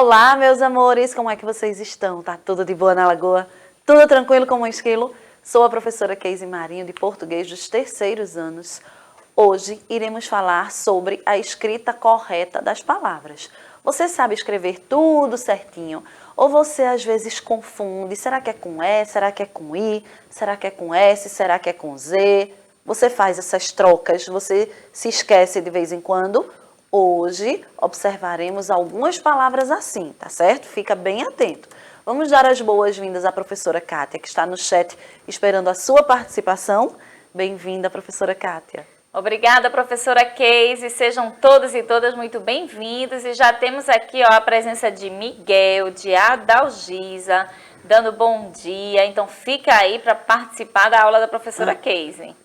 Olá, meus amores, como é que vocês estão? Tá tudo de boa na Lagoa? Tudo tranquilo como um esquilo? Sou a professora Keise Marinho, de português dos terceiros anos. Hoje iremos falar sobre a escrita correta das palavras. Você sabe escrever tudo certinho? Ou você às vezes confunde? Será que é com E? Será que é com I? Será que é com S? Será que é com Z? Você faz essas trocas, você se esquece de vez em quando? Hoje observaremos algumas palavras assim, tá certo? Fica bem atento. Vamos dar as boas-vindas à professora Kátia, que está no chat esperando a sua participação. Bem-vinda, professora Kátia. Obrigada, professora Keise. Sejam todos e todas muito bem-vindos. E já temos aqui a presença de Miguel, de Adalgisa, dando bom dia. Então, fica aí para participar da aula da professora Keise.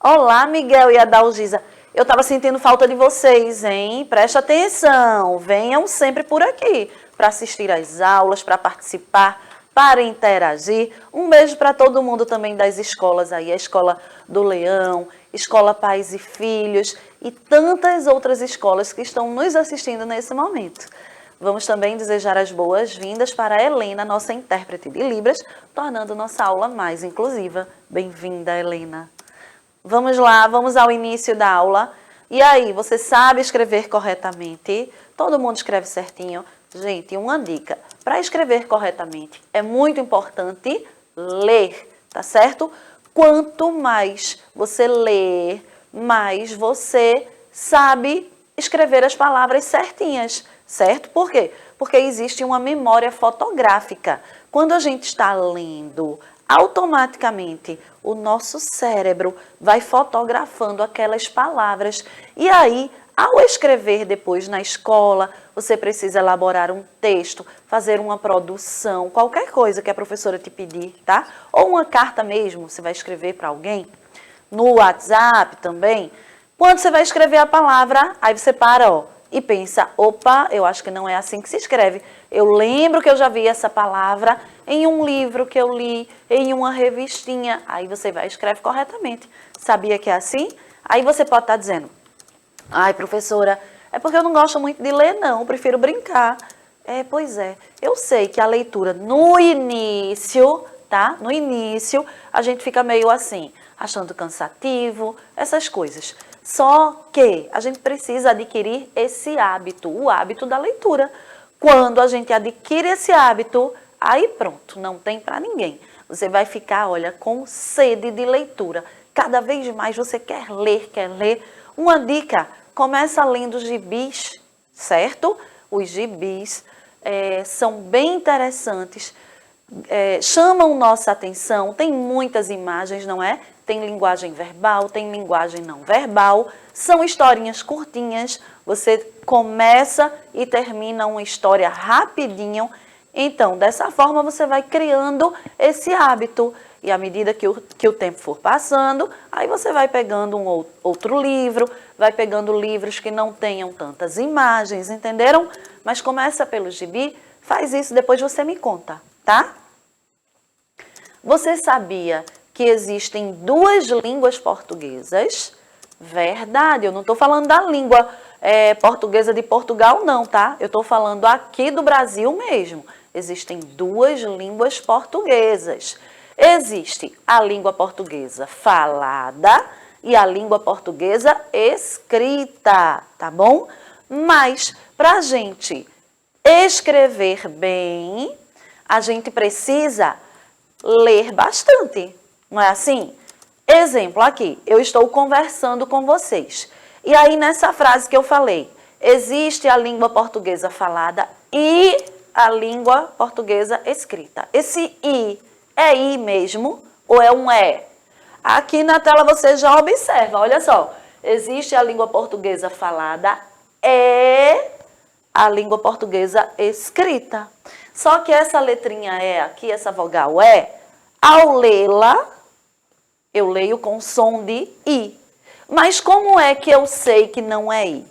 Olá, Miguel e Adalgisa. Eu estava sentindo falta de vocês, hein? Preste atenção, venham sempre por aqui para assistir às aulas, para participar, para interagir. Um beijo para todo mundo também das escolas aí, a Escola do Leão, Escola Pais e Filhos e tantas outras escolas que estão nos assistindo nesse momento. Vamos também desejar as boas-vindas para a Helena, nossa intérprete de Libras, tornando nossa aula mais inclusiva. Bem-vinda, Helena. Vamos lá, vamos ao início da aula. E aí, você sabe escrever corretamente? Todo mundo escreve certinho? Gente, uma dica. Para escrever corretamente, é muito importante ler, tá certo? Quanto mais você ler, mais você sabe escrever as palavras certinhas, certo? Por quê? Porque existe uma memória fotográfica. Quando a gente está lendo, automaticamente o nosso cérebro vai fotografando aquelas palavras. E aí, ao escrever depois na escola, você precisa elaborar um texto, fazer uma produção, qualquer coisa que a professora te pedir, tá? Ou uma carta mesmo, você vai escrever para alguém, no WhatsApp também. Quando você vai escrever a palavra, aí você para, ó, e pensa, opa, eu acho que não é assim que se escreve. Eu lembro que eu já vi essa palavra em um livro que eu li, em uma revistinha. Aí você vai e escreve corretamente. Sabia que é assim? Aí você pode estar dizendo, ai, professora, é porque eu não gosto muito de ler, não, eu prefiro brincar. Pois é, eu sei que a leitura no início, tá? No início, a gente fica meio assim, achando cansativo, essas coisas. Só que a gente precisa adquirir esse hábito, o hábito da leitura. Quando a gente adquire esse hábito, aí pronto, não tem para ninguém. Você vai ficar, olha, com sede de leitura. Cada vez mais você quer ler, quer ler. Uma dica, começa lendo gibis, certo? Os gibis são bem interessantes, chamam nossa atenção, tem muitas imagens, não é? Tem linguagem verbal, tem linguagem não verbal, são historinhas curtinhas, você começa e termina uma história rapidinho. Então, dessa forma, você vai criando esse hábito. E à medida que o tempo for passando, aí você vai pegando um outro livro, vai pegando livros que não tenham tantas imagens, entenderam? Mas começa pelo gibi, faz isso, depois você me conta, tá? Você sabia que existem duas línguas portuguesas? Verdade, eu não estou falando da língua portuguesa de Portugal, não, tá? Eu estou falando aqui do Brasil mesmo. Existem duas línguas portuguesas. Existe a língua portuguesa falada e a língua portuguesa escrita, tá bom? Mas, para a gente escrever bem, a gente precisa ler bastante, não é assim? Exemplo aqui, eu estou conversando com vocês. E aí, nessa frase que eu falei, existe a língua portuguesa falada e a língua portuguesa escrita. Esse I é I mesmo ou é um E? Aqui na tela você já observa, olha só. Existe a língua portuguesa falada e a língua portuguesa escrita. Só que essa letrinha E aqui, essa vogal E, ao lê-la, eu leio com som de I. Mas como é que eu sei que não é I?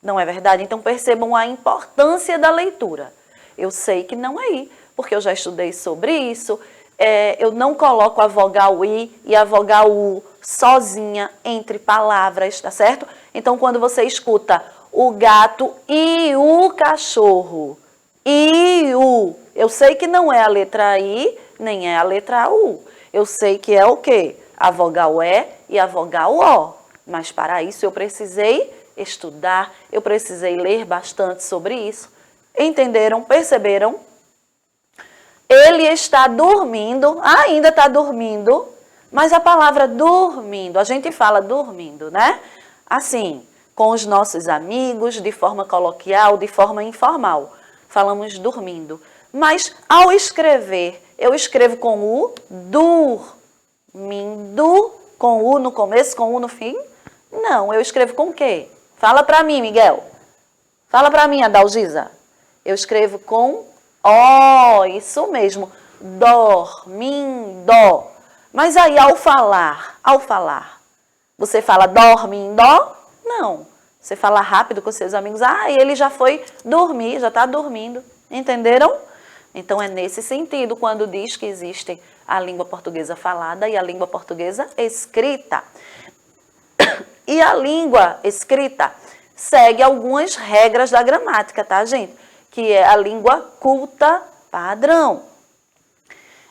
Não é verdade? Então percebam a importância da leitura. Eu sei que não é I, porque eu já estudei sobre isso. Eu não coloco a vogal I e a vogal U sozinha entre palavras, tá certo? Então, quando você escuta o gato e o cachorro. E o. Eu sei que não é a letra I, nem é a letra U. Eu sei que é o quê? A vogal E e a vogal O. Mas para isso eu precisei estudar, eu precisei ler bastante sobre isso. Entenderam? Perceberam? Ele está dormindo, ainda está dormindo, mas a palavra dormindo, a gente fala dormindo, né? Assim, com os nossos amigos, de forma coloquial, de forma informal. Falamos dormindo. Mas ao escrever, eu escrevo com o dormindo, com o no começo, com o no fim? Não, eu escrevo com o quê? Fala para mim, Miguel. Fala para mim, Adalgisa. Eu escrevo com O, isso mesmo. Dormindo. Mas aí, ao falar, você fala dormindo? Não. Você fala rápido com seus amigos. Ele já foi dormir, já está dormindo. Entenderam? Então, é nesse sentido quando diz que existe a língua portuguesa falada e a língua portuguesa escrita. E a língua escrita segue algumas regras da gramática, tá, gente? Que é a língua culta padrão.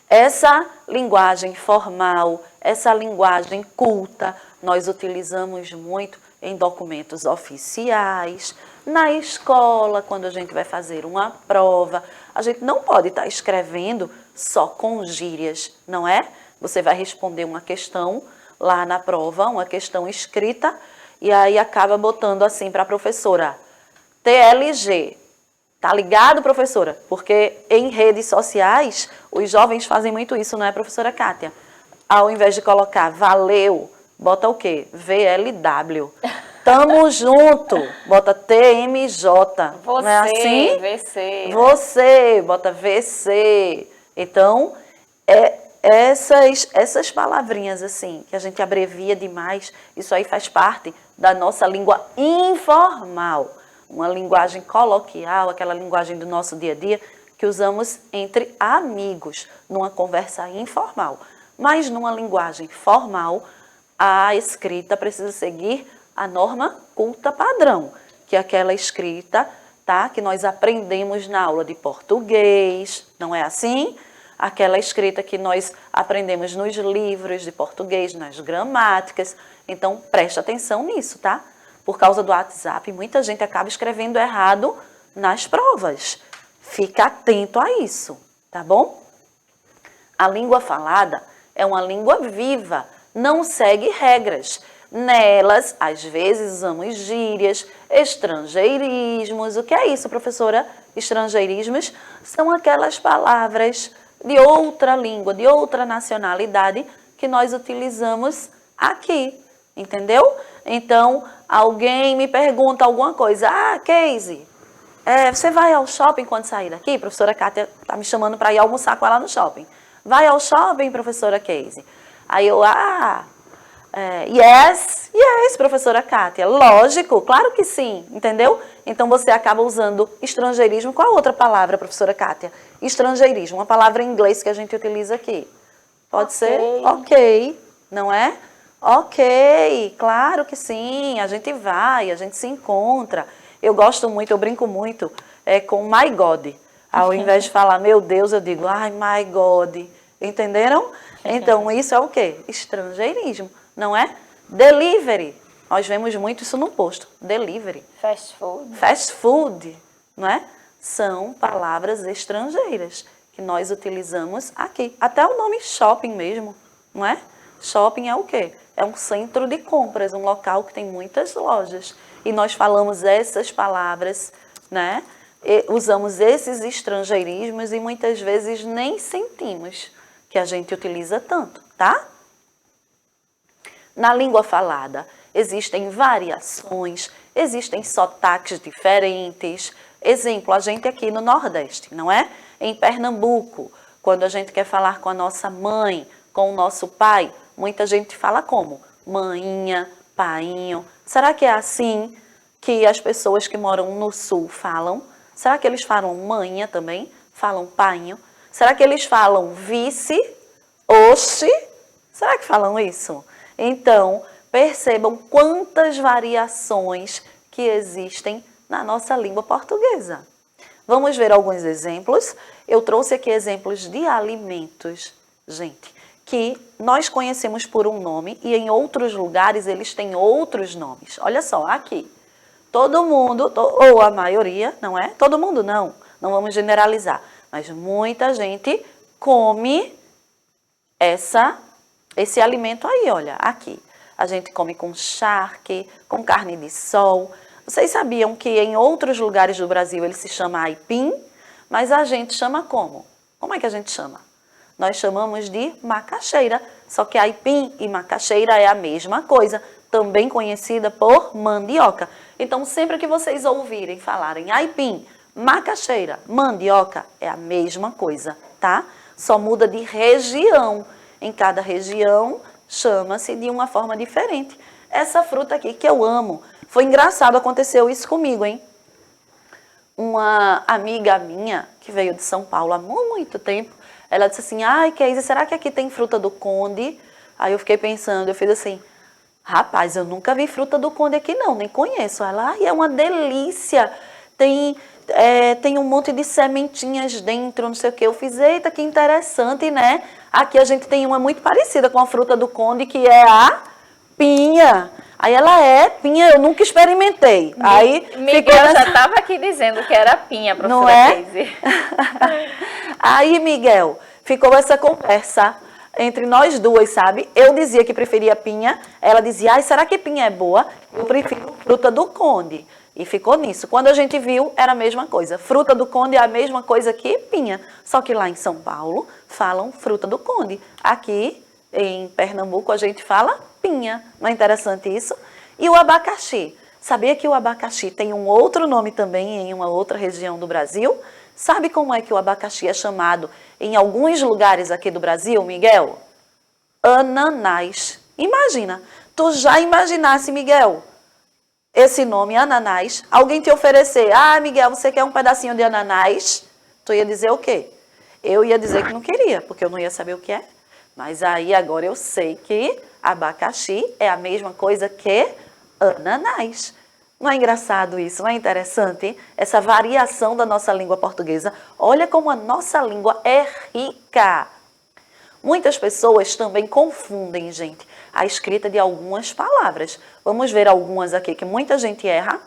Essa linguagem formal, essa linguagem culta, nós utilizamos muito em documentos oficiais, na escola, quando a gente vai fazer uma prova. A gente não pode estar escrevendo só com gírias, não é? Você vai responder uma questão lá na prova, uma questão escrita, e aí acaba botando assim para a professora, TLG. Tá ligado, professora? Porque em redes sociais, os jovens fazem muito isso, não é, professora Kátia? Ao invés de colocar valeu, bota o quê? VLW. Tamo junto, bota TMJ. Você, não é assim? VC. Você, bota VC. Então, essas palavrinhas assim, que a gente abrevia demais, isso aí faz parte da nossa língua informal. Uma linguagem coloquial, aquela linguagem do nosso dia a dia, que usamos entre amigos, numa conversa informal. Mas numa linguagem formal, a escrita precisa seguir a norma culta padrão, que é aquela escrita, tá, que nós aprendemos na aula de português, não é assim? Aquela escrita que nós aprendemos nos livros de português, nas gramáticas. Então, preste atenção nisso, tá? Por causa do WhatsApp, muita gente acaba escrevendo errado nas provas. Fica atento a isso, tá bom? A língua falada é uma língua viva, não segue regras. Nelas, às vezes, usamos gírias, estrangeirismos. O que é isso, professora? Estrangeirismos são aquelas palavras de outra língua, de outra nacionalidade que nós utilizamos aqui, entendeu? Então, alguém me pergunta alguma coisa. Casey, você vai ao shopping quando sair daqui? A professora Kátia está me chamando para ir almoçar com ela no shopping. Vai ao shopping, professora Casey? Aí eu, yes, professora Kátia. Lógico, claro que sim, entendeu? Então, você acaba usando estrangeirismo. Qual a outra palavra, professora Kátia? Estrangeirismo, uma palavra em inglês que a gente utiliza aqui. Pode ser? Ok, não é? Ok, claro que sim, a gente vai, a gente se encontra. Eu gosto muito, eu brinco muito com my God. Ao invés de falar, meu Deus, eu digo, ai, my God. Entenderam? Então, isso é o quê? Estrangeirismo, não é? Delivery. Nós vemos muito isso no posto. Delivery. Fast food. Fast food, não é? São palavras estrangeiras que nós utilizamos aqui. Até o nome shopping mesmo, não é? Shopping é o quê? É um centro de compras, um local que tem muitas lojas. E nós falamos essas palavras, né? E usamos esses estrangeirismos e muitas vezes nem sentimos que a gente utiliza tanto, tá? Na língua falada existem variações, existem sotaques diferentes. Exemplo, a gente aqui no Nordeste, não é? Em Pernambuco, quando a gente quer falar com a nossa mãe, com o nosso pai, muita gente fala como? Mainha, painho. Será que é assim que as pessoas que moram no Sul falam? Será que eles falam manha também? Falam painho? Será que eles falam vice, oxe? Será que falam isso? Então, percebam quantas variações que existem na nossa língua portuguesa. Vamos ver alguns exemplos. Eu trouxe aqui exemplos de alimentos, gente, que nós conhecemos por um nome e em outros lugares eles têm outros nomes. Olha só, aqui. Todo mundo, ou a maioria, não é? Todo mundo não vamos generalizar. Mas muita gente come esse alimento aí, olha, aqui. A gente come com charque, com carne de sol. Vocês sabiam que em outros lugares do Brasil ele se chama aipim, mas a gente chama como? Como é que a gente chama? Nós chamamos de macaxeira, só que aipim e macaxeira é a mesma coisa, também conhecida por mandioca. Então, sempre que vocês ouvirem falarem aipim, macaxeira, mandioca, é a mesma coisa, tá? Só muda de região. Em cada região, chama-se de uma forma diferente. Essa fruta aqui que eu amo. Foi engraçado, aconteceu isso comigo, hein? Uma amiga minha, que veio de São Paulo há muito tempo, ela disse assim, ai, Keise, será que aqui tem fruta do conde? Aí eu fiquei pensando, eu fiz assim, rapaz, eu nunca vi fruta do conde aqui não, nem conheço. Ela, ai, é uma delícia, tem um monte de sementinhas dentro, não sei o que. Eu fiz, eita, que interessante, né? Aqui a gente tem uma muito parecida com a fruta do conde, que é a pinha. Aí ela pinha, eu nunca experimentei. Aí Miguel já estava aqui dizendo que era pinha, professora não é? Keise. Aí, Miguel, ficou essa conversa entre nós duas, sabe? Eu dizia que preferia pinha, ela dizia, ai, será que pinha é boa? Eu prefiro fruta do conde. E ficou nisso. Quando a gente viu, era a mesma coisa. Fruta do conde é a mesma coisa que pinha. Só que lá em São Paulo, falam fruta do conde. Aqui, em Pernambuco, a gente fala pinha. Não é interessante isso? E o abacaxi. Sabia que o abacaxi tem um outro nome também em uma outra região do Brasil? Sabe como é que o abacaxi é chamado em alguns lugares aqui do Brasil, Miguel? Ananás. Imagina. Tu já imaginasse, Miguel, esse nome, ananás, alguém te oferecer, ah, Miguel, você quer um pedacinho de ananás? Tu ia dizer o quê? Eu ia dizer que não queria, porque eu não ia saber o que é. Mas aí agora eu sei que abacaxi é a mesma coisa que ananás. Não é engraçado isso? Não é interessante? Essa variação da nossa língua portuguesa. Olha como a nossa língua é rica. Muitas pessoas também confundem, gente, a escrita de algumas palavras. Vamos ver algumas aqui que muita gente erra.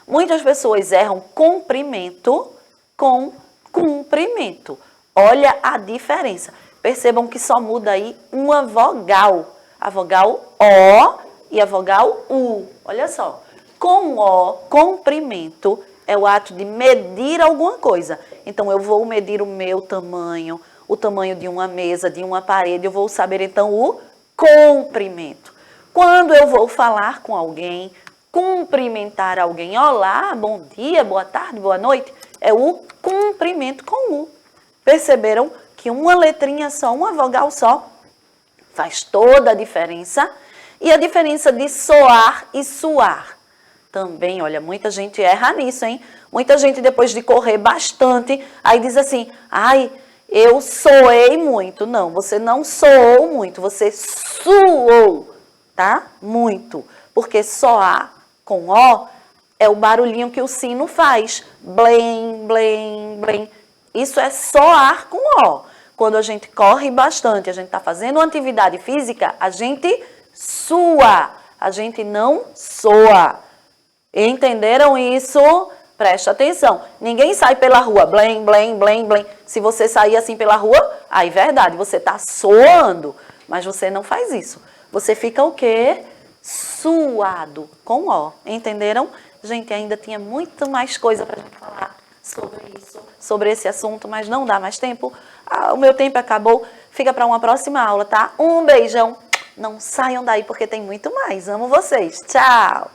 Muitas pessoas erram comprimento com cumprimento. Olha a diferença. Percebam que só muda aí uma vogal. A vogal O e a vogal U. Olha só. Com O, comprimento, é o ato de medir alguma coisa. Então, eu vou medir o meu tamanho, o tamanho de uma mesa, de uma parede. Eu vou saber, então, o comprimento. Quando eu vou falar com alguém, cumprimentar alguém, olá, bom dia, boa tarde, boa noite, é o cumprimento com U. Perceberam que uma letrinha só, uma vogal só, faz toda a diferença. E a diferença de soar e suar. Também, olha, muita gente erra nisso, hein? Muita gente, depois de correr bastante, aí diz assim, ai, eu soei muito. Não, você não soou muito, você suou, tá? Muito. Porque soar com O é o barulhinho que o sino faz. Blém, blém, blém. Isso é soar com O. Quando a gente corre bastante, a gente está fazendo uma atividade física, a gente sua, a gente não soa. Entenderam isso? Presta atenção. Ninguém sai pela rua, blém, blém, blém, blém. Se você sair assim pela rua, aí verdade, você está soando. Mas você não faz isso. Você fica o quê? Suado, com O. Entenderam? Gente, ainda tinha muito mais coisa para a gente falar sobre isso, sobre esse assunto, mas não dá mais tempo. O meu tempo acabou. Fica para uma próxima aula, tá? Um beijão. Não saiam daí porque tem muito mais. Amo vocês. Tchau!